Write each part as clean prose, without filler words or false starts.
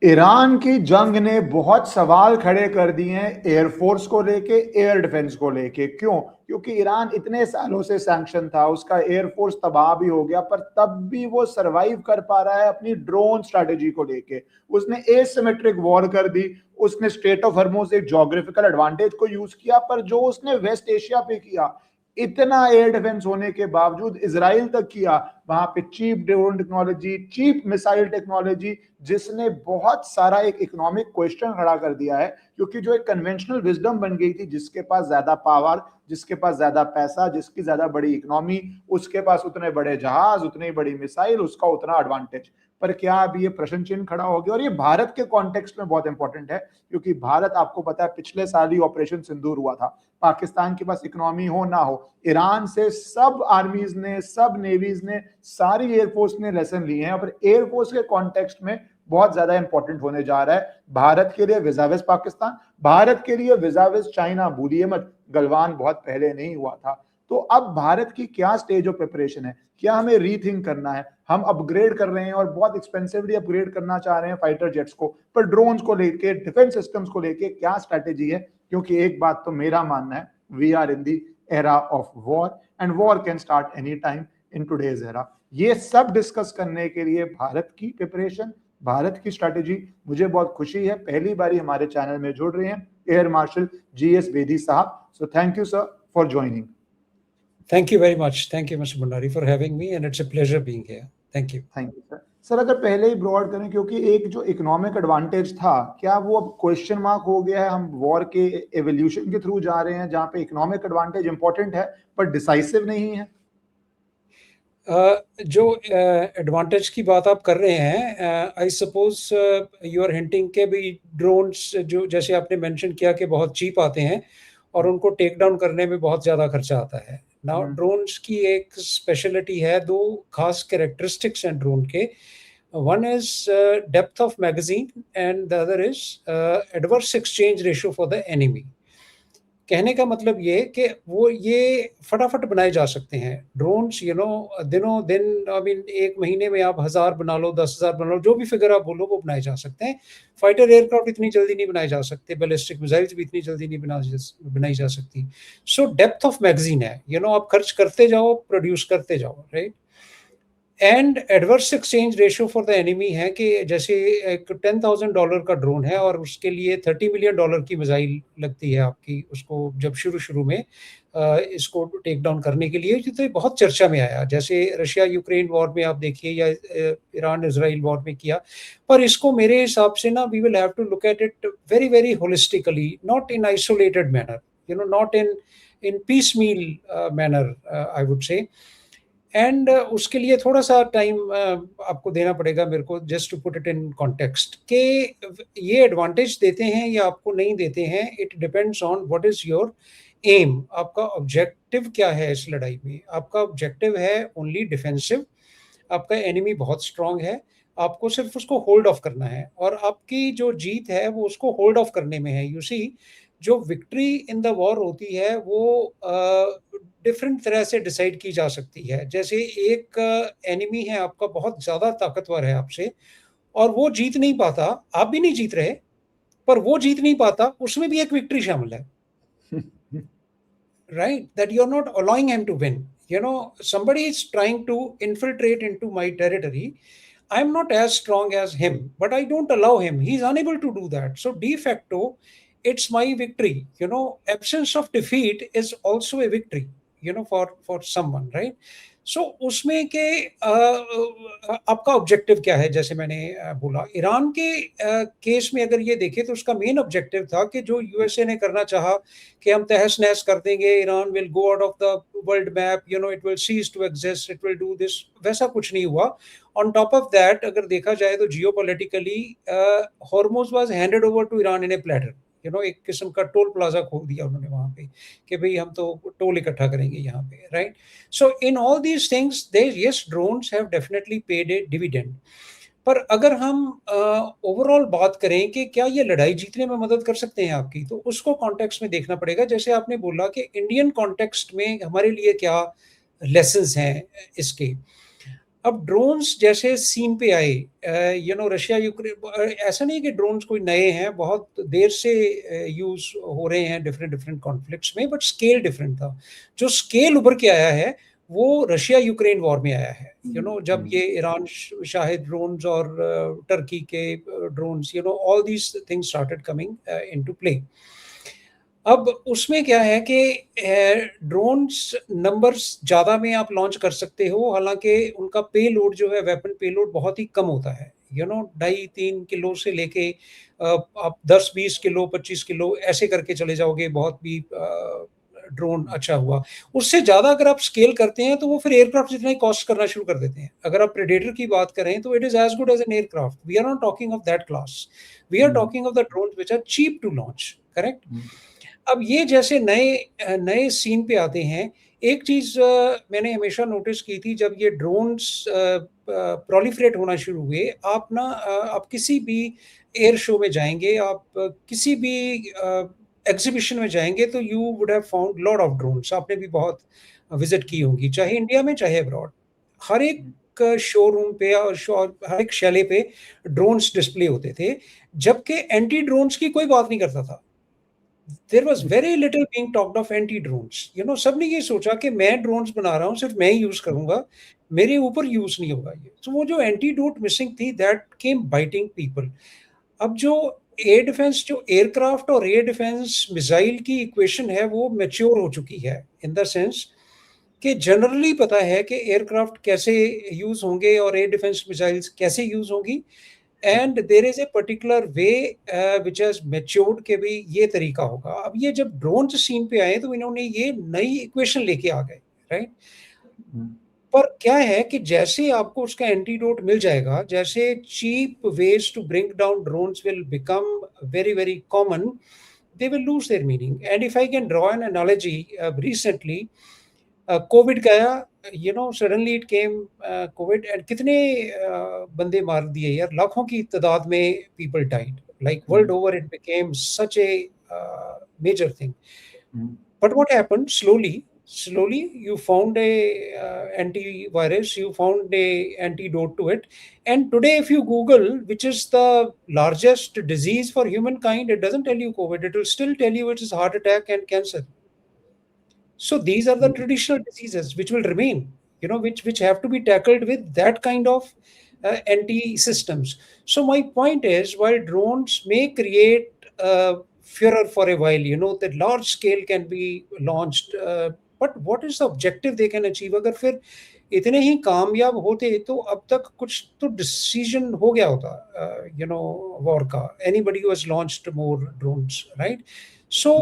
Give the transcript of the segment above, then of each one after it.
Iran की जंग ने बहुत सवाल खड़े कर दिए हैं एयरफोर्स को लेके, एयर डिफेंस को लेके। क्यों? क्योंकि ईरान इतने सालों से सैंक्शन था, उसका एयरफोर्स तबाह भी हो गया, पर तब भी वो सरवाइव कर पा रहा है अपनी ड्रोन स्ट्रैटेजी को लेके। उसने एसिमेट्रिक वॉर कर दी, उसने स्ट्रेट ऑफ हॉर्मुज एक ज्योग्राफिकल एडवांटेज को यूज किया, पर जो उसने वेस्ट एशिया पे किया, इतना एयर डिफेंस होने के बावजूद इसराइल तक किया, वहां पे cheap drone technology, cheap missile technology, जिसने बहुत सारा एक इकोनॉमिक क्वेश्चन खड़ा कर दिया है। क्योंकि जो एक कन्वेंशनल विजडम बन गई थी, जिसके पास ज्यादा पावर, जिसके पास ज्यादा पैसा, जिसकी ज्यादा बड़ी इकोनॉमी, उसके पास उतने बड़े जहाज, उतनी बड़ी मिसाइल, उसका उतना एडवांटेज। पर क्या अभी ये प्रश्न चिन्ह खड़ा हो गया? और ये भारत के कॉन्टेक्स्ट में बहुत इंपॉर्टेंट है, क्योंकि भारत, आपको पता है, पिछले साल ही ऑपरेशन सिंदूर हुआ था। पाकिस्तान के पास इकोनॉमी हो ना हो, ईरान से सब आर्मीज ने, सब नेवीज ने, सारी एयरफोर्स ने लेसन लिए हैं। और एयरफोर्स के कॉन्टेक्स्ट में बहुत ज्यादा इंपॉर्टेंट होने जा रहा है भारत के लिए विजाविस पाकिस्तान, भारत के लिए विजाविस चाइना। भूलिए मत, गलवान बहुत पहले नहीं हुआ था। तो अब भारत की क्या स्टेज ऑफ प्रिपरेशन है? क्या हमें रीथिंक करना है? हम अपग्रेड कर रहे हैं और बहुत एक्सपेंसिवली अपग्रेड करना चाह रहे हैं फाइटर जेट्स को, पर ड्रोन्स को लेके, डिफेंस सिस्टम्स को लेके क्या स्ट्रैटेजी है? क्योंकि एक बात तो मेरा मानना है, we are in the era of war, and war can start any time in today's era. ये सब डिस्कस करने के लिए भारत की प्रिपरेशन, भारत की स्ट्रैटेजी, मुझे बहुत खुशी है पहली बारी हमारे चैनल में जुड़ रहे हैं एयर मार्शल GS बेदी साहब। So thank you sir for joining. Thank you very much. Thank you, Mr. Bhandari, for having me, and it's a pleasure being here. Thank you. Thank you sir. Sir, अगर पहले ही broad करें, क्योंकि एक जो economic advantage था, क्या वो अब क्वेश्चन मार्क हो गया है? हम वॉर के एवोल्यूशन के थ्रू जा रहे हैं, जहां पे इकोनॉमिक एडवांटेज इंपॉर्टेंट है पर डिसाइसिव नहीं है। जो एडवांटेज की बात आप कर रहे हैं, I suppose you are hinting के भी ड्रोन्स, जो जैसे आपने मेंशन किया कि बहुत चीप आते हैं और उनको टेक डाउन करने में बहुत ज़्यादा खर्चा आता है। नाउ ड्रोन्स की एक स्पेशलिटी है, दो खास कैरेक्टरिस्टिक्स हैं ड्रोन के। One is depth of magazine and the other is adverse exchange ratio for the enemy. कहने का मतलब ये कि वो ये फटाफट बनाए जा सकते हैं ड्रोन्स, दिनों दिन, आई मीन एक महीने में आप 1000 बना लो, 10,000 बना लो, जो भी फिगर आप बोलो वो बनाए जा सकते हैं। फाइटर एयरक्राफ्ट इतनी जल्दी नहीं बनाए जा सकते, बैलिस्टिक मिसाइल्स भी इतनी जल्दी नहीं बनाई जा सकती। सो डेप्थ ऑफ मैगजीन है, आप खर्च करते जाओ, प्रोड्यूस करते जाओ, right. And adverse exchange ratio for the enemy है कि जैसे एक $10,000 का ड्रोन है और उसके लिए $30 मिलियन की मिसाइल लगती है आपकी, उसको जब शुरू में इसको टेक डाउन करने के लिए, तो बहुत चर्चा में आया। जैसे रशिया यूक्रेन वॉर में आप देखिए, या ईरान इजराइल वॉर में किया। पर इसको मेरे हिसाब से ना, we will have to look at it very very holistically, not in isolated manner, not in piecemeal manner, I would say. And उसके लिए थोड़ा सा टाइम आपको देना पड़ेगा मेरे को, just to put it in context, के ये एडवांटेज देते हैं या आपको नहीं देते हैं। It depends on what is your aim, आपका ऑब्जेक्टिव क्या है इस लड़ाई में। आपका ऑब्जेक्टिव है ओनली डिफेंसिव, आपका एनिमी बहुत स्ट्रांग है, आपको सिर्फ उसको होल्ड ऑफ करना है, और आपकी जो जीत है वो उसको होल्ड ऑफ करने में है। यू सी, जो विक्ट्री इन द वॉर होती है वो डिफरेंट तरह से डिसाइड की जा सकती है। जैसे एक एनिमी है आपका, बहुत ज़्यादा ताकतवर है आपसे, और वो जीत नहीं पाता, आप भी नहीं जीत रहे, पर वो जीत नहीं पाता, उसमें भी एक विक्ट्री शामिल है, right? That you're not allowing him to win. Somebody is trying to infiltrate into my territory. I'm not as strong as him, but I don't allow him. He's unable to do that. So de facto, it's my victory. Absence of defeat is also a victory, for someone, right? सो उसमें के आपका objective क्या है? जैसे मैंने बोला, Iran के case में अगर ये देखें तो उसका मेन ऑब्जेक्टिव था कि जो यूएसए ने करना चाहा कि हम तहस नहस कर देंगे, Iran will go out of the world map, it will cease to exist, it will do this. वैसा कुछ नहीं हुआ। ऑन टॉप ऑफ दैट, अगर देखा जाए तो geopolitically Hormuz was handed over to Iran in a platter. एक किस्म का टोल प्लाजा खोल दिया उन्होंने वहां पे कि भाई हम तो टोल इकट्ठा करेंगे यहाँ पे, right? So in all these things, yes, drones have definitely paid A dividend. पर अगर हम ओवरऑल बात करें कि क्या ये लड़ाई जीतने में मदद कर सकते हैं आपकी, तो उसको कॉन्टेक्स्ट में देखना पड़ेगा। जैसे आपने बोला कि इंडियन कॉन्टेक्स्ट में हमारे लिए क्या लेसन्स हैं इसके। अब ड्रोन्स जैसे सीन पे आए, रशिया यूक्रेन, ऐसा नहीं कि ड्रोन्स कोई नए हैं, बहुत देर से यूज हो रहे हैं डिफरेंट डिफरेंट कॉन्फ्लिक्ट्स में, बट स्केल डिफरेंट था। जो स्केल उभर के आया है वो रशिया यूक्रेन वॉर में आया है। जब ये ईरान शाहिद ड्रोन्स और टर्की के drones, all these things started coming into play. अब उसमें क्या है कि ड्रोन्स नंबर्स ज़्यादा में आप लॉन्च कर सकते हो, हालांकि उनका पे लोड जो है, वेपन पे लोड बहुत ही कम होता है। 2.5-3 किलो से लेके आप 10-20 किलो 25 किलो ऐसे करके चले जाओगे, बहुत भी ड्रोन अच्छा हुआ। उससे ज़्यादा अगर आप स्केल करते हैं तो वो फिर एयरक्राफ्ट जितना ही कॉस्ट करना शुरू कर देते हैं। अगर आप प्रेडेटर की बात करें तो it is as good as an aircraft. We are not talking of that class, we are talking of the drone which are cheap to launch, correct. अब ये जैसे नए नए सीन पे आते हैं, एक चीज मैंने हमेशा नोटिस की थी, जब ये ड्रोन्स प्रोलिफरेट होना शुरू हुए, आप किसी भी एयर शो में जाएंगे, आप किसी भी एग्जीबिशन में जाएंगे तो you would have found lot of drones. आपने भी बहुत विजिट की होंगी, चाहे इंडिया में चाहे अब्रॉड। हर एक शोरूम पे और हर एक शैले पे ड्रोन्स डिस्प्ले होते थे, जबकि एंटी ड्रोन्स की कोई बात नहीं करता था। There was very little being talked of anti drones. सबने ये सोचा कि मैं ड्रोन्स बना रहा हूँ, सिर्फ मैं ही यूज करूंगा, मेरे ऊपर यूज नहीं होगा ये। तो वो जो एंटीडोट मिसिंग थी, दैट केम बाइटिंग पीपल। अब जो एयर डिफेंस, जो एयरक्राफ्ट और एयर डिफेंस मिसाइल की इक्वेशन है, वो मैच्योर हो चुकी है, इन द सेंस कि जनरली पता है कि एयरक्राफ्ट कैसे यूज होंगे और एयर डिफेंस मिसाइल्स कैसे यूज होंगी, and there is a particular way which has matured के भी ये तरीका होगा। अब ये जब ड्रोन सीन पे आए तो इन्होंने ये नई इक्वेशन लेके आ गए, राइट। पर क्या है कि जैसे आपको उसका एंटीडोट मिल जाएगा, जैसे cheap ways to bring down drones will become very very common, they will lose their meaning. And if I can draw an analogy, recently Covid गया, suddenly it came Covid, and कितने बंदे मार दिए यार, लाखों की तादाद में people died, like world over it became such a major thing. But what happened, slowly you found a antivirus, you found a antidote to it, and today if you Google which is the largest disease for humankind, it doesn't tell you COVID, it will still tell you it is heart attack and cancer. So these are the traditional diseases which will remain, which have to be tackled with that kind of anti systems. So my point is, while drones may create furor for a while, that large scale can be launched, but what is the objective they can achieve? अगर फिर इतने ही कामयाब होते तो अब तक कुछ तो डिसीजन हो गया होता, वॉर का। anybody who has launched more drones, right? So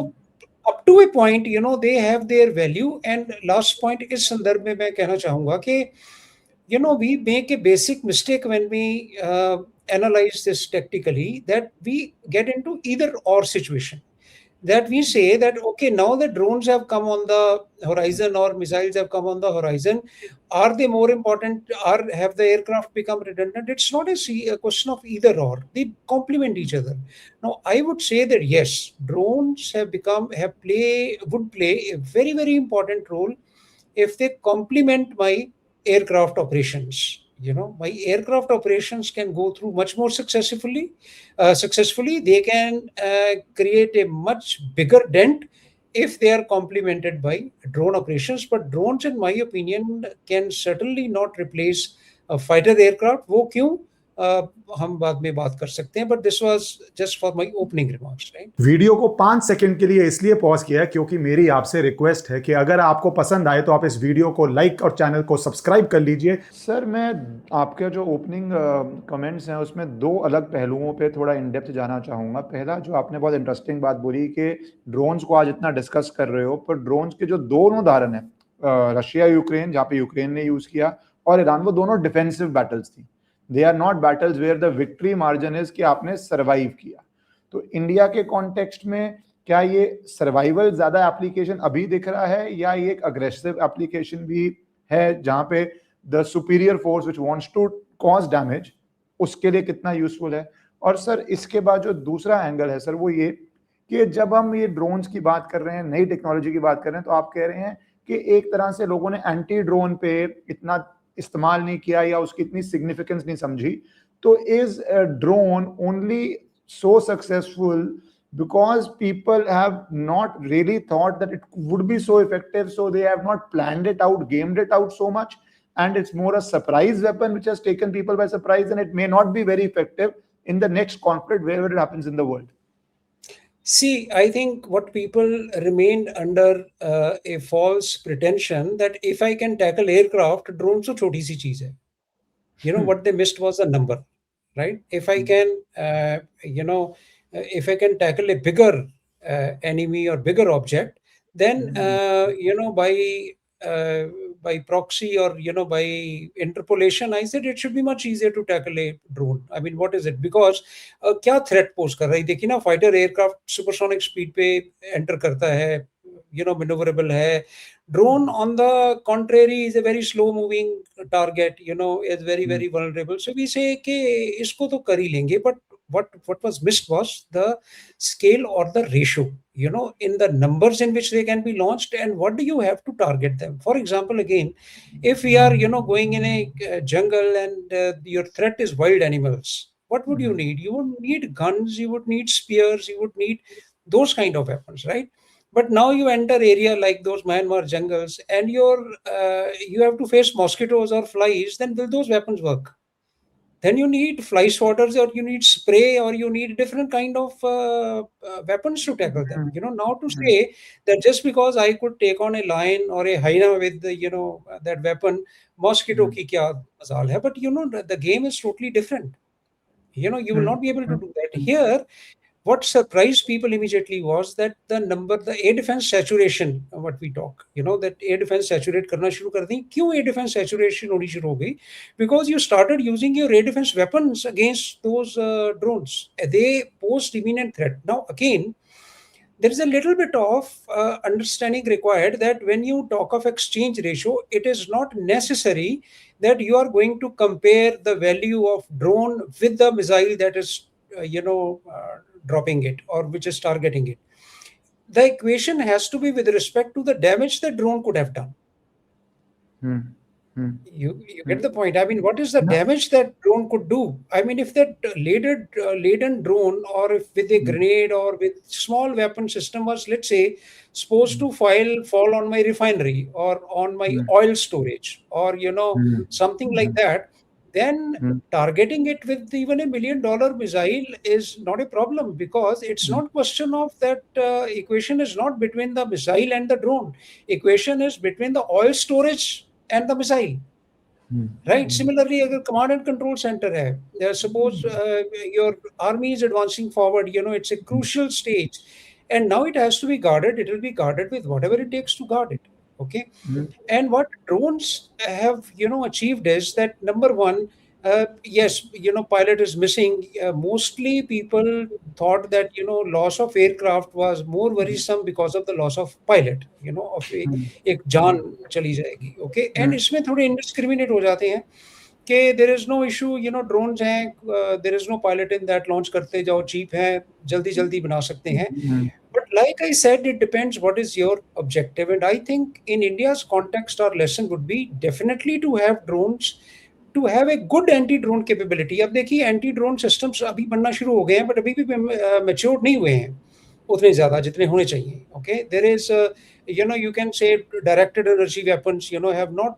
up to a point, they have their value. And last point, इस संदर्भ में मैं कहना चाहूंगा कि we make a basic mistake when we analyze this tactically, that we get into either or situation, that we say that okay, now the drones have come on the horizon or missiles have come on the horizon, are they more important, or have the aircraft become redundant? It's not a question of either or, they complement each other. Now I would say that yes, drones would play a very very important role if they complement my aircraft operations. My aircraft operations can go through much more successfully. They can create a much bigger dent if they are complemented by drone operations. But drones, in my opinion, can certainly not replace a fighter aircraft. वो क्यों, हम बाद में बात कर सकते हैं, but this was just for my opening remarks, right? Video को 5 सेकंड के लिए इसलिए पॉज किया है क्योंकि मेरी आपसे रिक्वेस्ट है कि अगर आपको पसंद आए तो आप इस वीडियो को लाइक और चैनल को सब्सक्राइब कर लीजिए। सर, मैं आपके जो ओपनिंग कमेंट्स हैं उसमें 2 अलग पहलुओं पे थोड़ा इन डेप्थ जाना चाहूँगा। पहला, जो आपने बहुत इंटरेस्टिंग बात बोली कि ड्रोन्स को आज इतना डिस्कस कर रहे हो, पर ड्रोन्स के जो दोनों उदाहरण हैं, रशिया यूक्रेन, जहाँ पे यूक्रेन ने यूज़ किया, और ईरान, वो दोनों डिफेंसिव बैटल्स थी। They are not battles where the victory margin is कि आपने सर्वाइव किया। तो इंडिया के कॉन्टेक्स्ट में क्या ये सर्वाइवल ज्यादा एप्लीकेशन अभी दिख रहा है, या ये एक अग्रेसिव एप्लीकेशन भी है जहां पे the superior force which wants to cause damage, उसके लिए कितना यूजफुल है? और सर, इसके बाद जो दूसरा एंगल है सर, वो ये कि जब हम ये ड्रोन्स की बात कर रहे हैं, नई टेक्नोलॉजी की बात कर रहे हैं, तो आप कह रहे हैं कि एक तरह से लोगों ने एंटी ड्रोन पे इतना इस्तेमाल नहीं किया या उसकी इतनी सिग्निफिकेंस नहीं समझी, तो is drone only so successful because people have not really thought that it would be so effective, so they have not planned it out, gamed it out so much, and it's more a surprise weapon which has taken people by surprise, and it may not be very effective in the next conflict wherever it happens in the world. See, I think what people remained under a false pretension that if I can tackle aircraft, drone so choti si cheez hai. What they missed was a number, right? If I can, if I can tackle a bigger enemy or bigger object, then uh, by proxy or by interpolation, I said it should be much easier to tackle a drone. I mean, what is it? Because क्या threat pose कर रहा है? देखिए ना, fighter aircraft supersonic speed पे enter करता है, maneuverable है. Drone, on the contrary, is a very slow moving target, is very, very vulnerable. So we say कि इसको तो कर ही लेंगे, but what was missed was the scale or the ratio, in the numbers in which they can be launched, and what do you have to target them. For example, again, if we are, going in a jungle and your threat is wild animals, what would you need? You would need guns, you would need spears, you would need those kind of weapons, right? But now you enter area like those Myanmar jungles, and you have to face mosquitoes or flies. Then will those weapons work? Then you need fly swatters, or you need spray, or you need different kind of weapons to tackle them. Now to say that just because I could take on a lion or a hyena with that weapon, mosquito ki kya mazal hai? But the game is totally different. You will not be able to do that. Here, what surprised people immediately was that the air defense saturation, what we talk, that air defense saturate karna shuru kar di. Kyun air defense saturation honi shuru ho gayi? Because you started using your air defense weapons against those drones. They posed imminent threat. Now again, there is a little bit of understanding required that when you talk of exchange ratio, it is not necessary that you are going to compare the value of drone with the missile that is dropping it or which is targeting it. The equation has to be with respect to the damage the drone could have done. You get the point. I mean, what is the damage that drone could do? I mean, if that laden drone, or if with a grenade or with small weapon system was, let's say, supposed to fall on my refinery or on my oil storage or something like that, then targeting it with even $1 million missile is not a problem, because it's not question of that equation is not between the missile and the drone. Equation is between the oil storage and the missile. Right. Similarly, agar command and control center hai, suppose your army is advancing forward, it's a crucial stage, and now it has to be guarded. It will be guarded with whatever it takes to guard it. Okay. And what drones have, achieved is that, number one, yes, pilot is missing. Mostly people thought that, loss of aircraft was more worrisome because of the loss of pilot, of एक जान चली जाएगी. Okay. And इसमें थोड़े indiscriminate हो जाते हैं कि there is no issue, drones हैं, there is no pilot in that, launch करते जाओ, cheap है, जल्दी बना सकते हैं. But like I said, it depends what is your objective. And I think in India's context, our lesson would be definitely to have drones, to have a good anti-drone capability. अब देखिए anti-drone systems अभी बनना शुरू हो गए हैं, but अभी भी mature नहीं हुए हैं उतने ज़्यादा जितने होने चाहिए. Okay, there is, you can say directed energy weapons, have not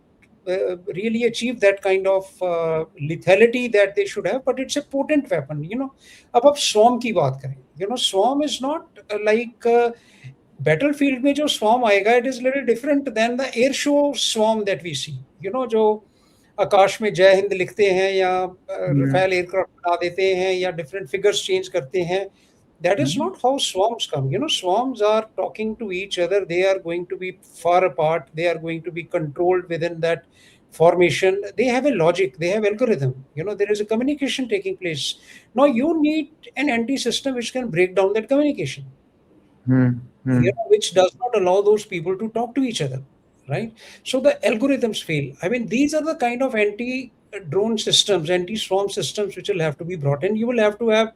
really achieved that kind of lethality that they should have, but it's a potent weapon. अब swarm की बात करें, swarm is not like battlefield में जो swarm आएगा, it is little different than the air show swarm that we see. जो आकाश में जय हिंद लिखते हैं या रफेल एयरक्राफ्ट बना देते हैं या different figures change करते हैं. That is not how swarms come. Swarms are talking to each other. They are going to be far apart. They are going to be controlled within that formation. They have a logic. They have algorithm. There is a communication taking place. Now you need an anti-system which can break down that communication, which does not allow those people to talk to each other, right? So the algorithms fail. I mean, these are the kind of anti-drone systems, anti-swarm systems which will have to be brought in. You will have to have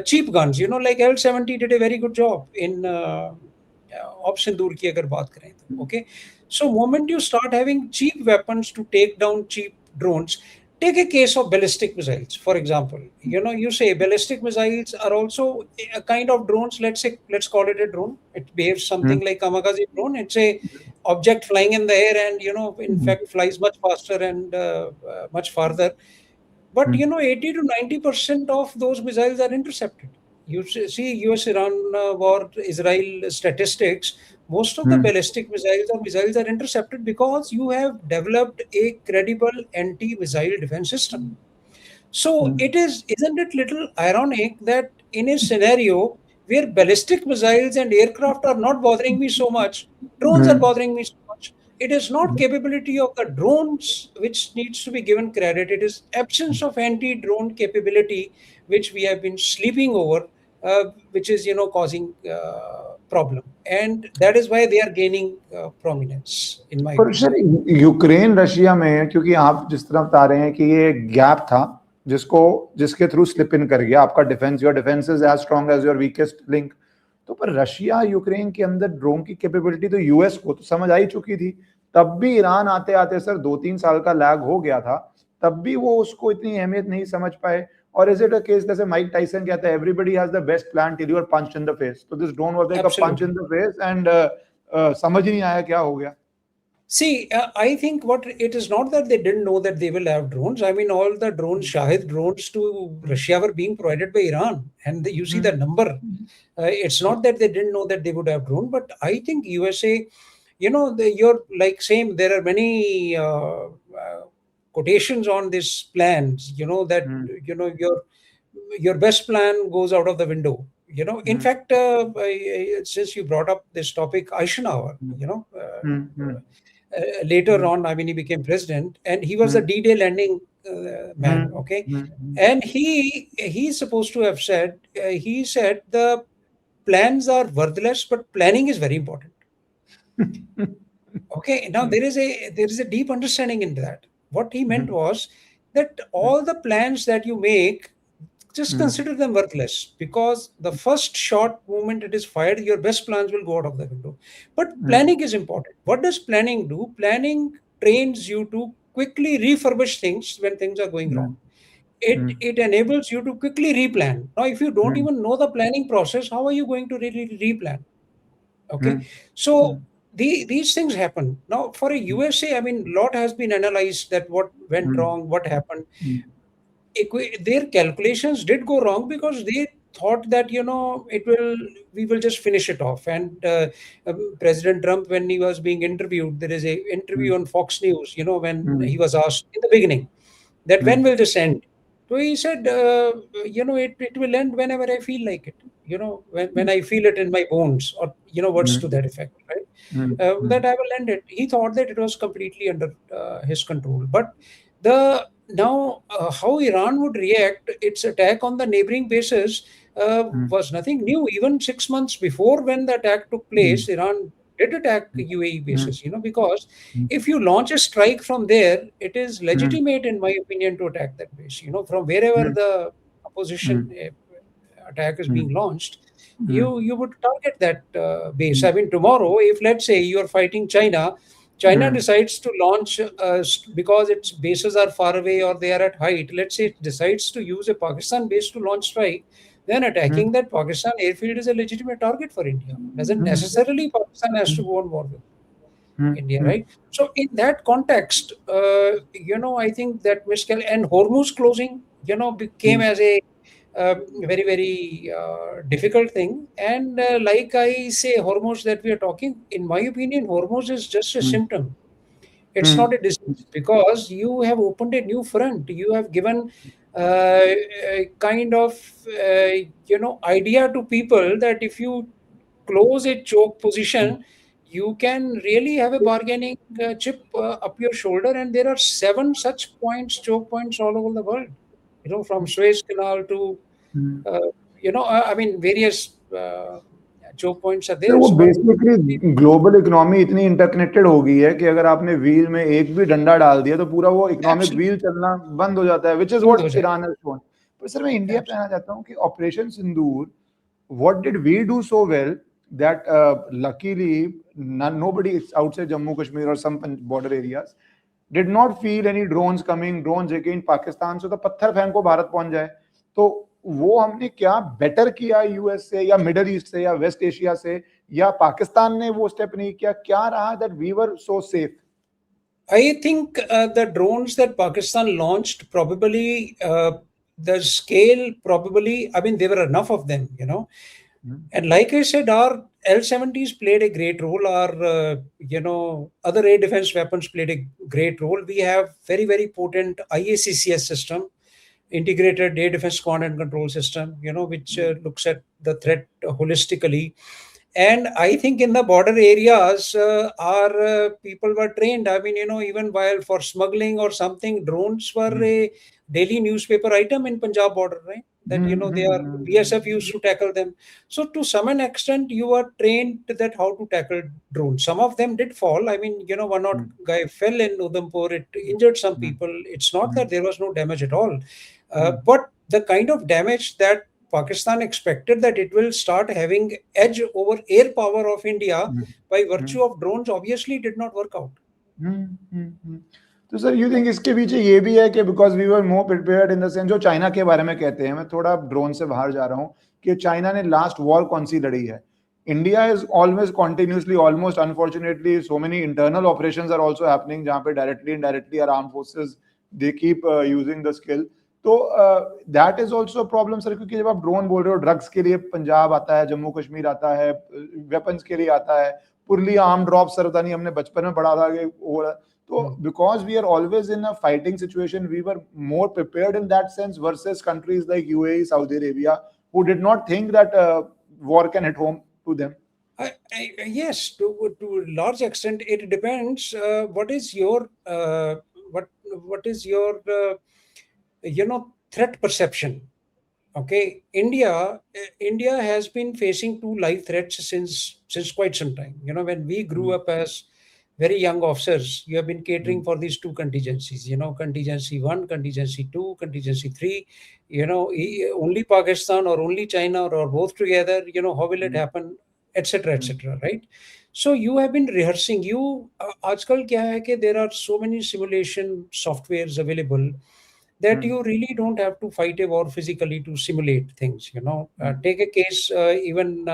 cheap guns, like L-70 did a very good job in Op Sindoor ki agar baat karein. Okay, So moment you start having cheap weapons to take down cheap drones, take a case of ballistic missiles, for example. You say ballistic missiles are also a kind of drones. Let's call it a drone. It behaves something like kamikaze drone. It's a object flying in the air, and in fact flies much faster and much farther. But 80 to 90% of those missiles are intercepted. You see US-Iran war, Israel statistics. Most of the ballistic missiles or missiles are intercepted because you have developed a credible anti-missile defense system. So isn't it little ironic that in a scenario where ballistic missiles and aircraft are not bothering me so much, drones are bothering me so much. It is not capability of the drones which needs to be given credit. It is absence of anti-drone capability which we have been sleeping over, which is causing problem, and that is why they are gaining prominence, in my पर opinion. Sir Ukraine Russia में, क्योंकि आप जिस तरह बता रहे हैं कि ये गैप था जिसके थ्रू स्लिप इन कर गया आपका defence, your defence is as strong as your weakest link, तो पर रशिया यूक्रेन के अंदर ड्रोन की कैपेबिलिटी तो यूएस को तो समझ आई चुकी थी, तब भी ईरान आते आते सर 2-3 साल का लैग हो गया था, तब भी वो उसको इतनी अहमियत नहीं समझ पाए. और इज इट अ केस जैसे माइक टाइसन कहता है everybody has the best plan till you are punch in the face, तो this drone was like a punch in the face and समझ ही नहीं आया क्या हो गया. See, I think what it is not that they didn't know that they will have drones. I mean, all the drones, Shahid drones to Russia were being provided by Iran, and you see the number. It's not that they didn't know that they would have drone, but I think USA, you're like saying there are many quotations on these plans. That your best plan goes out of the window. In fact, since you brought up this topic, Eisenhower, later on, I mean, he became president, and he was the D-Day landing man. Okay, and he's supposed to have said, he said the plans are worthless, but planning is very important. Okay, now there is a deep understanding into that. What he meant was that all the plans that you make, just consider them worthless, because the first shot moment it is fired, your best plans will go out of the window. But planning is important. What does planning do? Planning trains you to quickly refurbish things when things are going wrong. It enables you to quickly replan. Now, if you don't even know the planning process, how are you going to really replan? Okay, so these things happen. Now, for a USA, I mean, lot has been analyzed that what went wrong, what happened. Their calculations did go wrong because they thought that we will just finish it off. And President Trump, when he was being interviewed, there is a interview on Fox News, when he was asked in the beginning that when will this end, so he said it will end whenever I feel like it, when I feel it in my bones, or words to that effect, right? That I will end it. He thought that it was completely under his control. But how Iran would react, its attack on the neighboring bases was nothing new. Even 6 months before, when the attack took place, Iran did attack UAE bases, because if you launch a strike from there, it is legitimate, in my opinion, to attack that base. From wherever the opposition attack is being launched, you would target that base. I mean, tomorrow, if let's say you are fighting China decides to launch, because its bases are far away or they are at height, let's say it decides to use a Pakistan base to launch strike, then attacking that Pakistan airfield is a legitimate target for India. Doesn't necessarily Pakistan has to go on war with India, right? So in that context, I think that and Hormuz closing, became as a very, very difficult thing. And like I say, Hormuz that we are talking, in my opinion, Hormuz is just a symptom. It's not a disease, because you have opened a new front. You have given a kind of idea to people that if you close a choke position, you can really have a bargaining chip up your shoulder. And there are 7 such choke points all over the world, from Suez Canal to I mean, various choke points are there. वो basically global economy इतनी interconnected हो गई है कि अगर आपने wheel में एक भी डंडा डाल दिया तो पूरा वो इकोनॉमिक व्हील चलना बंद हो जाता है, which is what Iran has shown. पर सर मैं इंडिया पे आना चाहता हूँ कि operation Sindoor, what did we do so well that luckily nobody outside Jammu Kashmir or some border areas did not feel any drones coming, drones against Pakistan, so the पत्थर फेंको भारत पहुंच जाए. तो वो हमने क्या बेटर किया यूएस से या मिडल ईस्ट से या वेस्ट एशिया से, या पाकिस्तान ने वो स्टेप नहीं किया, क्या रहा that we were so safe? I think the drones that Pakistan launched, probably the scale, probably, I mean, there were enough of them, you know. And like I said, our L-70s played a great role. Our, other air defense weapons played a great role. We have very, very potent IACCS system, integrated air defense command and control system, which looks at the threat holistically. And I think in the border areas, our people were trained. I mean, even while for smuggling or something, drones were a daily newspaper item in Punjab border, right? That, they are, BSF used to tackle them. So to some extent, you are trained that how to tackle drones. Some of them did fall. I mean, one odd guy fell in Udhampur. It injured some people. It's not that there was no damage at all. But the kind of damage that Pakistan expected, that it will start having edge over air power of India by virtue of drones, obviously did not work out. तो sir you think इसके पीछे ये भी है कि because we were more prepared in the sense, जो China के बारे में कहते हैं, मैं थोड़ा ड्रोन से बाहर जा रहा हूँ, कि चाइना ने लास्ट वॉर कौन सी लड़ी है. India is always continuously, almost unfortunately, so many internal operations are also happening जहां पे directly indirectly are arm forces they keep using the skill. तो that is also problem sir, क्योंकि जब आप ड्रोन बोल रहे हो, ड्रग्स के लिए पंजाब आता है, जम्मू कश्मीर आता है, वेपन्स के लिए आता है, पुरली आर्म ड्रॉप सर पता नहीं हमने बचपन में पढ़ा था. So because we are always in a fighting situation, we were more prepared in that sense versus countries like UAE, Saudi Arabia, who did not think that war can hit home to them. Yes, to a large extent, it depends. What is your what is your threat perception? Okay, India has been facing two live threats since quite some time. When we grew up as very young officers, you have been catering for these two contingencies, contingency 1, contingency 2, contingency 3, only Pakistan or only China or both together, how will it happen, etc., etc., right? So you have been rehearsing. Aajkal kya hai ki there are so many simulation softwares available that you really don't have to fight a war physically to simulate things. Take a case, even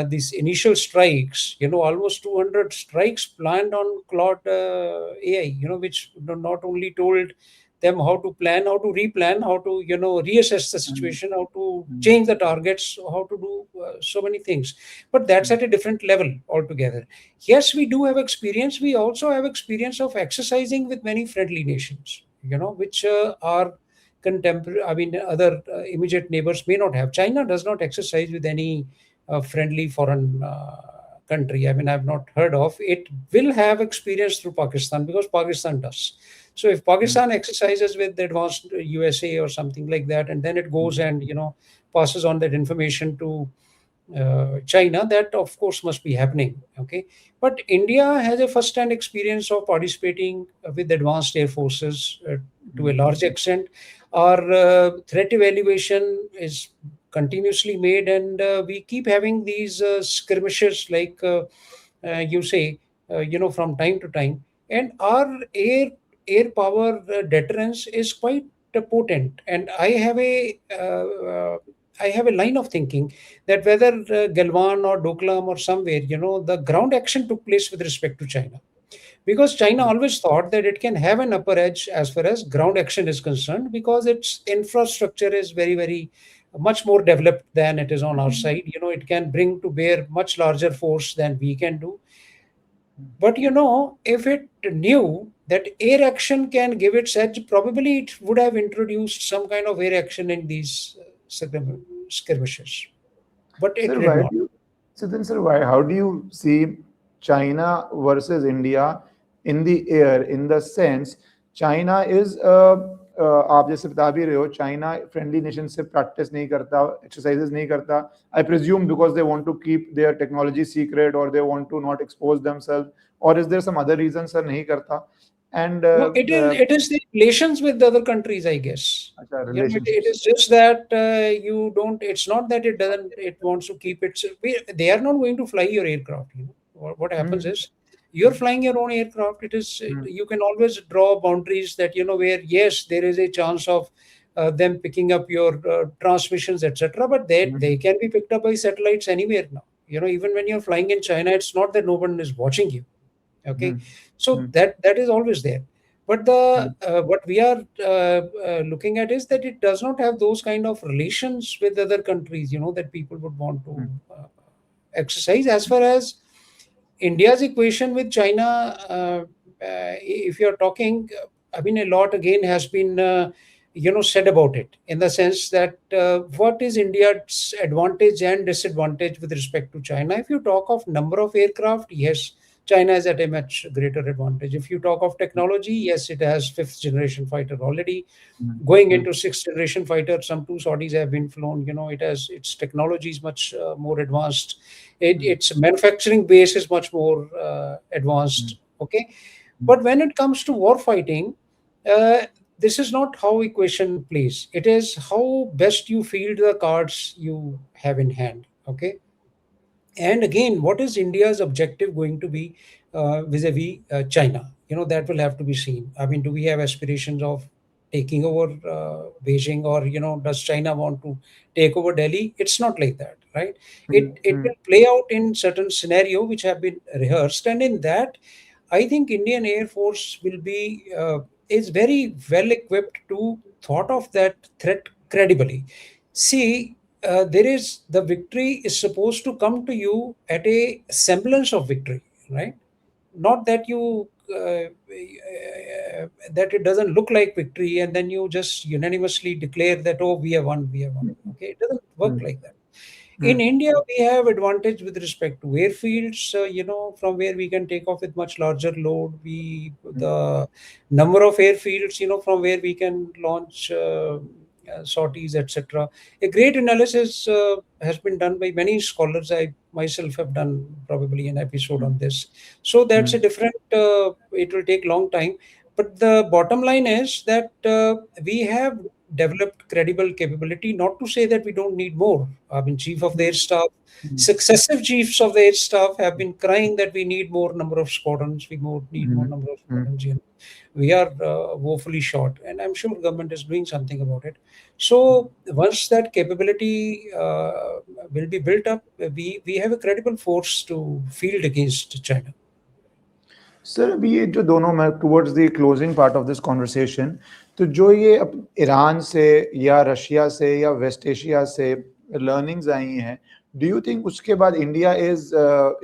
these initial strikes, almost 200 strikes planned on Claude AI, which not only told them how to plan, how to replan, how to reassess the situation, how to change the targets, how to do so many things. But that's at a different level altogether. Yes, we do have experience. We also have experience of exercising with many friendly nations, which are contemporary. I mean, other immediate neighbors may not have. China does not exercise with any friendly foreign country. I mean, I've not heard of it. Will have experience through Pakistan because Pakistan does. So if Pakistan exercises with the advanced USA or something like that, and then it goes and passes on that information to China, that of course must be happening. Okay, but India has a first-hand experience of participating with advanced air forces to a large extent. Our threat evaluation is continuously made, and we keep having these skirmishes, like you say, from time to time. And our air power deterrence is quite potent. And I have a line of thinking that whether Galwan or Doklam or somewhere, the ground action took place with respect to China. Because China always thought that it can have an upper edge as far as ground action is concerned, because its infrastructure is very, very much more developed than it is on our side. It can bring to bear much larger force than we can do. But if it knew that air action can give its edge, probably it would have introduced some kind of air action in these skirmishes. But it did not. So then, sir, how do you see China versus India in the air, in the sense China is आप जैसे बता भी रहे हो, China friendly nation से practice नहीं करता, exercises नहीं करता, I presume because they want to keep their technology secret और they want to not expose themselves, और is there some other reason sir नहीं करता? And No, it is the relations with the other countries, I guess. It relationships. is just that you don't. It's not that it doesn't. It wants to keep it. They are not going to fly your aircraft. What happens Hmm. is you're flying your own aircraft. It is you can always draw boundaries that where yes there is a chance of them picking up your transmissions, etc. But they can be picked up by satellites anywhere now. Even when you're flying in China, it's not that no one is watching you. Okay, Hmm. so Hmm. that is always there, but the what we are looking at is that it does not have those kind of relations with other countries that people would want to Hmm. exercise. As far as India's equation with China, if you're talking, I mean, a lot again has been said about it, in the sense that what is India's advantage and disadvantage with respect to China. If you talk of number of aircraft, yes, China is at a much greater advantage. If you talk of technology, yes, it has fifth generation fighter already, going Hmm. into sixth generation fighter. Some two Saudis have been flown. It has its technology is much more advanced. Its manufacturing base is much more Hmm. advanced. Okay, Hmm. but when it comes to war fighting, uh, this is not how equation plays. It is how best you field the cards you have in hand. Okay, and again, what is India's objective going to be vis-a-vis China? That will have to be seen. I mean, do we have aspirations of taking over Beijing, or does China want to take over Delhi? It's not like that, right? It Hmm. will play out in certain scenario which have been rehearsed, and in that, I think Indian Air Force will be is very well equipped to thought of that threat credibly. See, there is the victory is supposed to come to you at a semblance of victory, right? Not that you that it doesn't look like victory, and then you just unanimously declare that, oh, we have won, we have won. Okay, it doesn't work Hmm. like that. Hmm. In India, we have advantage with respect to airfields, from where we can take off with much larger load. The number of airfields, from where we can launch sorties, etc. A great analysis has been done by many scholars. I myself have done probably an episode on this. So that's Hmm. a different. It will take long time, but the bottom line is that we have developed credible capability. Not to say that we don't need more. I mean, chief of the air staff, Hmm. successive chiefs of the air staff have been crying that we need more number of squadrons. Need more Hmm. number of Hmm. squadrons. We are woefully short, and I'm sure government is doing something about it. So once that capability will be built up, we have a credible force to field against China. Sir अभी ये जो दोनों मैं towards the closing part of this conversation, तो जो ये Iran से या रशिया से या वेस्ट एशिया से लर्निंग्स आई हैं, डू यू थिंक उसके बाद इंडिया इज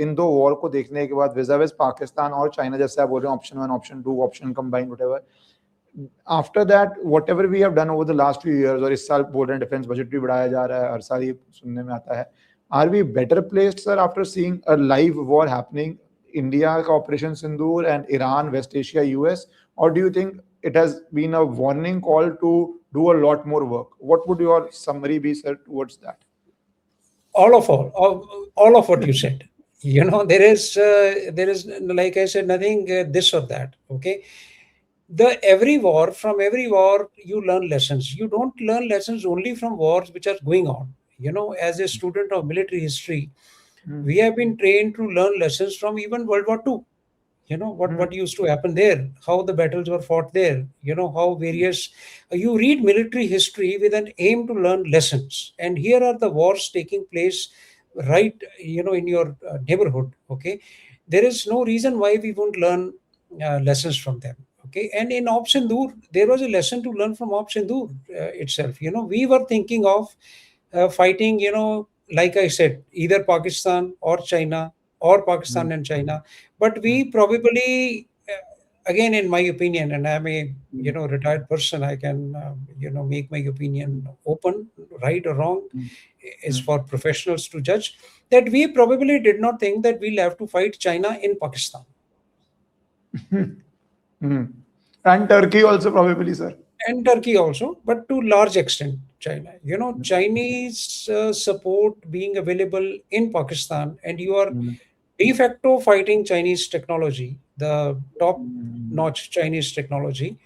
इन दो वॉर को देखने के बाद विज़ पाकिस्तान और चाइना, जैसे आप बोल रहे हैं option 1, option 2, option combine, whatever, after that whatever we have done over the last few years, और इस साल बोल रहे हैं डिफेंस बजट भी बढ़ाया जा रहा है, हर साल ये सुनने में आता है, are we better placed sir after seeing a live war happening, India का Operation Sindoor and Iran, West Asia, US, or do you think it has been a warning call to do a lot more work? What would your summary be, sir, towards that? All of what you said. There is, like I said, nothing this or that. Okay, from every war you learn lessons. You don't learn lessons only from wars which are going on. As a student of military history, Hmm. we have been trained to learn lessons from even World War II. What Hmm. used to happen there, how the battles were fought there, how various you read military history with an aim to learn lessons, and here are the wars taking place right in your neighborhood. Okay, there is no reason why we won't learn lessons from them. Okay, and in Op Sindoor there was a lesson to learn from Op Sindoor itself. We were thinking of fighting, like I said, either Pakistan or China, or Hmm. Pakistan and China. But Hmm. we probably, again, in my opinion, and I'm a Hmm. retired person, I can make my opinion open, right or wrong, is Hmm. for professionals to judge. That we probably did not think that we'll have to fight China in Pakistan. Hmm. Hmm. And Turkey also probably, sir. And Turkey also, but to large extent, China. Chinese support being available in Pakistan, and you are Hmm. de facto fighting Chinese technology, the top-notch Chinese technology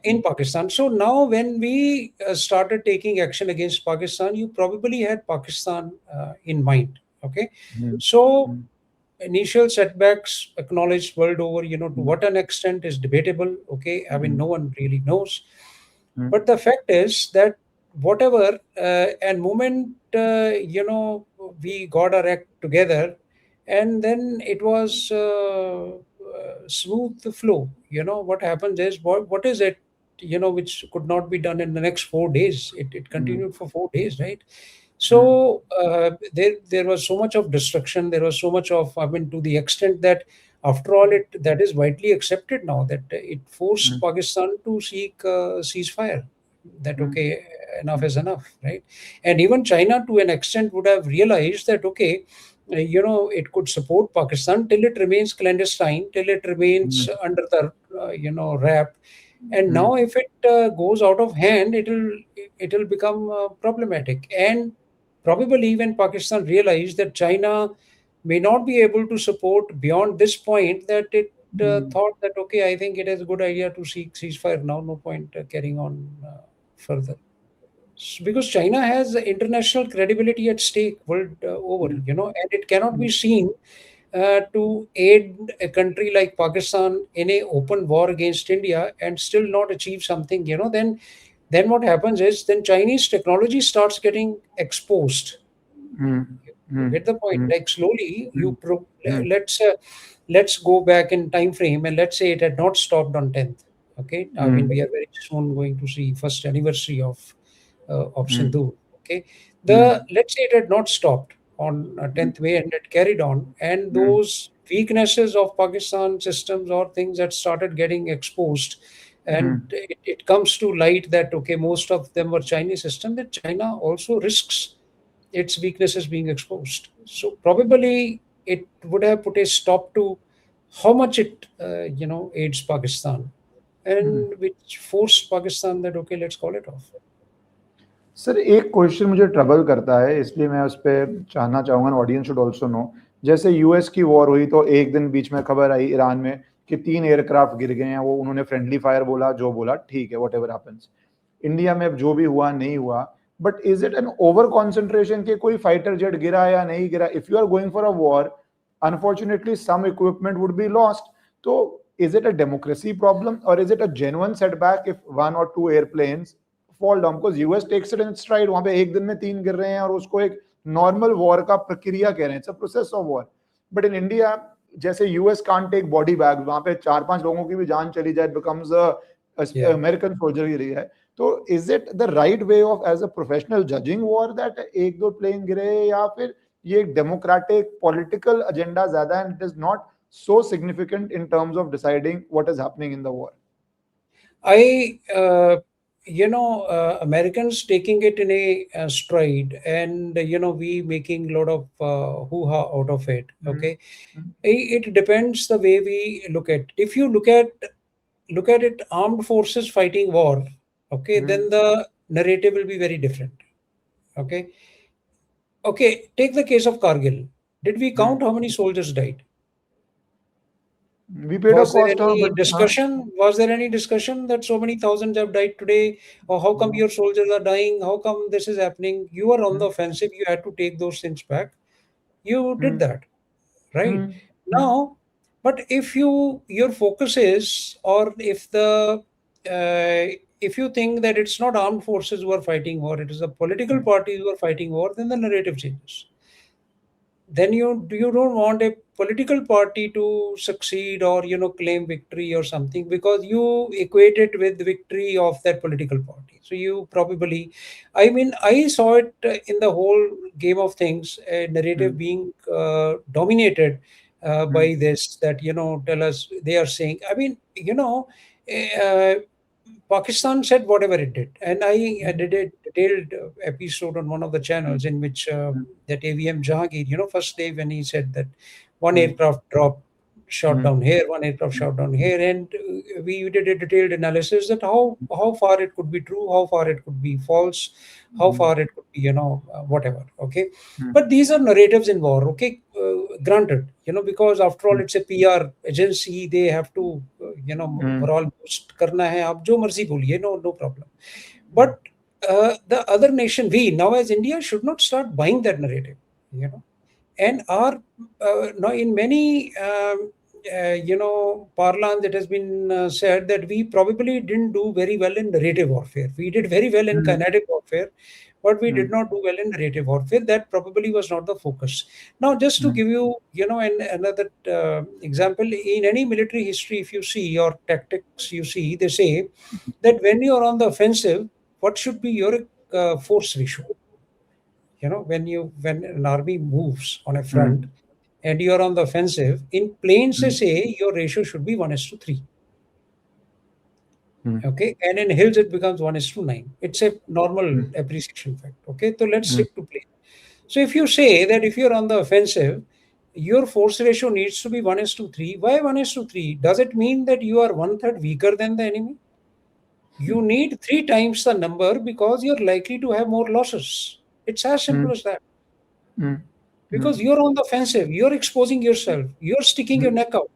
in Pakistan. So now, when we started taking action against Pakistan, you probably had Pakistan in mind. Okay, so initial setbacks acknowledged world over. To what an extent is debatable. Okay, I mean, no one really knows. But the fact is that whatever and moment we got our act together, and then it was smooth flow. What happens is, what is it which could not be done in the next 4 days? It continued for 4 days, right? So there was so much of destruction. There was so much of, I mean, to the extent that after all, it that is widely accepted now, that it forced Pakistan to seek ceasefire. That okay, enough is enough, right? And even China, to an extent, would have realized that okay, it could support Pakistan till it remains clandestine, till it remains under the wrap. And now, if it goes out of hand, it'll become problematic. And probably when Pakistan realized that China may not be able to support beyond this point, that it thought that okay, I think it is a good idea to seek ceasefire now. No point carrying on further. Because China has international credibility at stake world over, and it cannot be seen to aid a country like Pakistan in a open war against India and still not achieve something. Then what happens is, then Chinese technology starts getting exposed. You get the point? Like slowly, let's go back in time frame, and let's say it had not stopped on 10th. Okay, I mean, we are very soon going to see first anniversary of Sindhu. Okay, let's say it had not stopped on 10th May and it carried on, and those weaknesses of Pakistan systems or things that started getting exposed, and it comes to light that okay, most of them were Chinese systems. That China also risks its weaknesses being exposed. So probably it would have put a stop to how much it aids Pakistan, and which forced Pakistan that okay, let's call it off. Sir एक question मुझे trouble करता है, इसलिए मैं उस पर जानना चाहूँगा, ऑडियंस शुड ऑल्सो नो. जैसे यूएस की वॉर हुई तो एक दिन बीच में खबर आई ईरान में कि 3 एयरक्राफ्ट गिर गए हैं, वो उन्होंने फ्रेंडली फायर बोला, जो बोला ठीक है, व्हाटएवर हैपेंस. इंडिया में जो भी हुआ नहीं हुआ, but is it an over concentration कि कोई फाइटर जेट गिरा या नहीं गिरा? If you are going for a war, unfortunately some equipment would be lost. तो is it a democracy problem or is it a genuine setback if 1 or 2 airplanes fall down? Because US takes it in its stride. वहां पे एक दिन में 3 गिर रहे हैं और उसको एक नॉर्मल वॉर का प्रक्रिया कह रहे हैं. It's a process of war. But in India, जैसे US can't take body bag, वहां पे 4-5 लोगों की भी जान चली जाए, इट बिकम्स अमेरिकन सोल्जर ही रही है. तो is it the right way of as a professional judging war that 1-2 plane गिरे, या फिर ये डेमोक्रेटिक पॉलिटिकल एजेंडा ज्यादा and it is not so significant in terms of deciding what is happening in the war? Americans taking it in a stride, and we making a lot of hoo-ha out of it. Okay, it depends the way we look at. If you look at it, armed forces fighting war. Okay, then the narrative will be very different. Okay, take the case of Kargil. Did we count how many soldiers died? We paid Was a there cost any of, discussion? Was there any discussion that so many thousands have died today? Or how come your soldiers are dying? How come this is happening? You are on the offensive. You had to take those things back. You did that, right? Now, but if your focus is, or if you think that it's not armed forces who are fighting war, it is the political parties who are fighting war, then the narrative changes. Then you don't want a political party to succeed or claim victory or something, because you equate it with the victory of that political party. So you probably, I mean, I saw it in the whole game of things, a narrative being dominated by this, that tell us, they are saying, I mean, uh, Pakistan said whatever it did, and I did a detailed episode on one of the channels in which that AVM Jahangir, first day when he said that one aircraft dropped, shot down here, one aircraft shot down here, and we did a detailed analysis that how far it could be true, how far it could be false, how far it could be, whatever. Okay, but these are narratives in war. Okay, granted, because after all it's a PR agency, they have to, overall boost karna hai, aap jo marzi boliye, no problem. But the other nation, we now as India should not start buying that narrative, and our now in many parlance, it has been said that we probably didn't do very well in narrative warfare. We did very well in kinetic warfare, but we did not do well in narrative warfare. That probably was not the focus. Now, just to give you, another example, in any military history, if you see or tactics, you see, they say that when you are on the offensive, what should be your force ratio? When an army moves on a front and you are on the offensive, in planes they say your ratio should be 1:3. Okay, and in hills it becomes 1:9. It's a normal appreciation fact. Okay, so let's stick to plane. So if you say that if you're on the offensive, your force ratio needs to be 1:3. Why 1:3? Does it mean that you are 1/3 weaker than the enemy? You need 3 times the number because you're likely to have more losses. It's as simple as that. Because you're on the offensive, you're exposing yourself, you're sticking your neck out.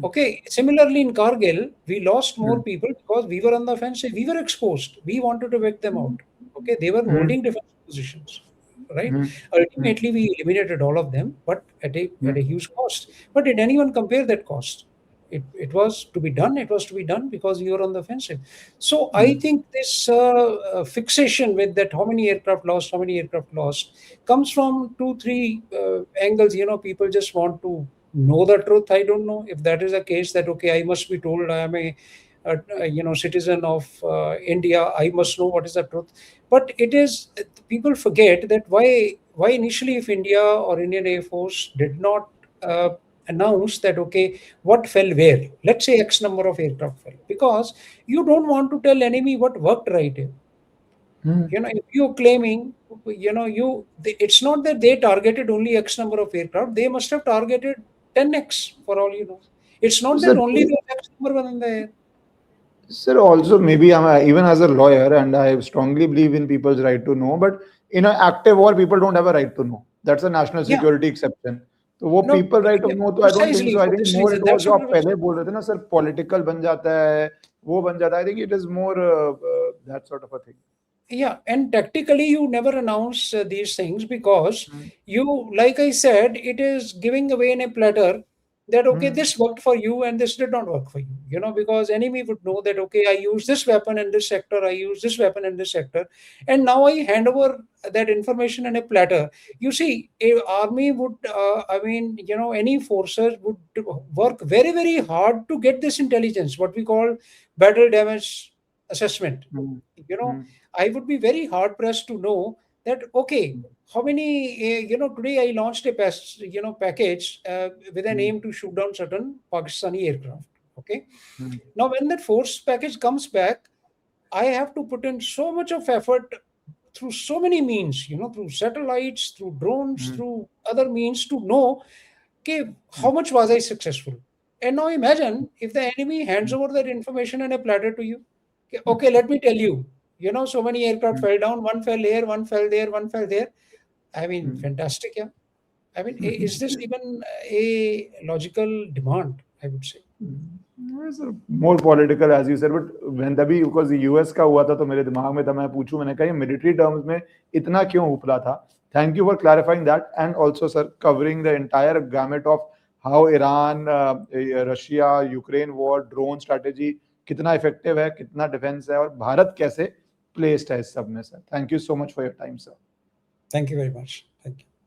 Okay, similarly in Kargil, we lost more people because we were on the offensive, we were exposed, we wanted to wake them out. Okay, they were holding defensive positions, right? Ultimately, we eliminated all of them, but at a huge cost. But did anyone compare that cost? It was to be done. It was to be done because you were on the offensive. So I think this fixation with that how many aircraft lost comes from 2-3 angles. People just want to know the truth. I don't know if that is the case, that okay, I must be told I am a citizen of India, I must know what is the truth. But it is, people forget that why initially, if India or Indian Air Force did not announce that okay, what fell where, let's say X number of aircraft fell, because you don't want to tell enemy what worked right here. If you're claiming, it's not that they targeted only X number of aircraft, they must have targeted 10x for all you know. It's not that only the X number were in the air. Sir, also maybe I'm even as a lawyer, and I strongly believe in people's right to know, but in an active war, people don't have a right to know. That's a national security exception. तो वो people right to know, तो I don't think so. I think more it was जो आप पहले बोल रहे थे ना, sir, political बन जाता है, वो बन जाता है. I think it is more that sort of a thing. Yeah, and tactically you never announce these things because you, like I said, it is giving away in a platter that okay, this worked for you and this did not work for you. Because enemy would know that okay, I use this weapon in this sector, I use this weapon in this sector, and now I hand over that information in a platter. You see, a army would, any forces would work very, very hard to get this intelligence, what we call battle damage assessment. I would be very hard pressed to know that okay, how many today I launched a package with an aim to shoot down certain Pakistani aircraft. Okay, now when that force package comes back, I have to put in so much of effort through so many means, through satellites, through drones, through other means to know okay, how much was I successful. And now imagine if the enemy hands over that information on a platter to you. Okay, let me tell you, so many aircraft fell down, one fell here, one fell there, one fell there. I mean, fantastic, yeah. I mean, is this even a logical demand, I would say? More political, as you said, but when तभी because the US का हुआ था तो मेरे दिमाग में था, मैं पूछूं, मैंने कहा ये military terms में इतना क्यों उपला था. Thank you for clarifying that, and also sir covering the entire gamut of how Iran, Russia, Ukraine war, drone strategy कितना effective है, कितना defense है, और भारत कैसे placed है इस सब में, sir. Thank you so much for your time, sir. Thank you very much.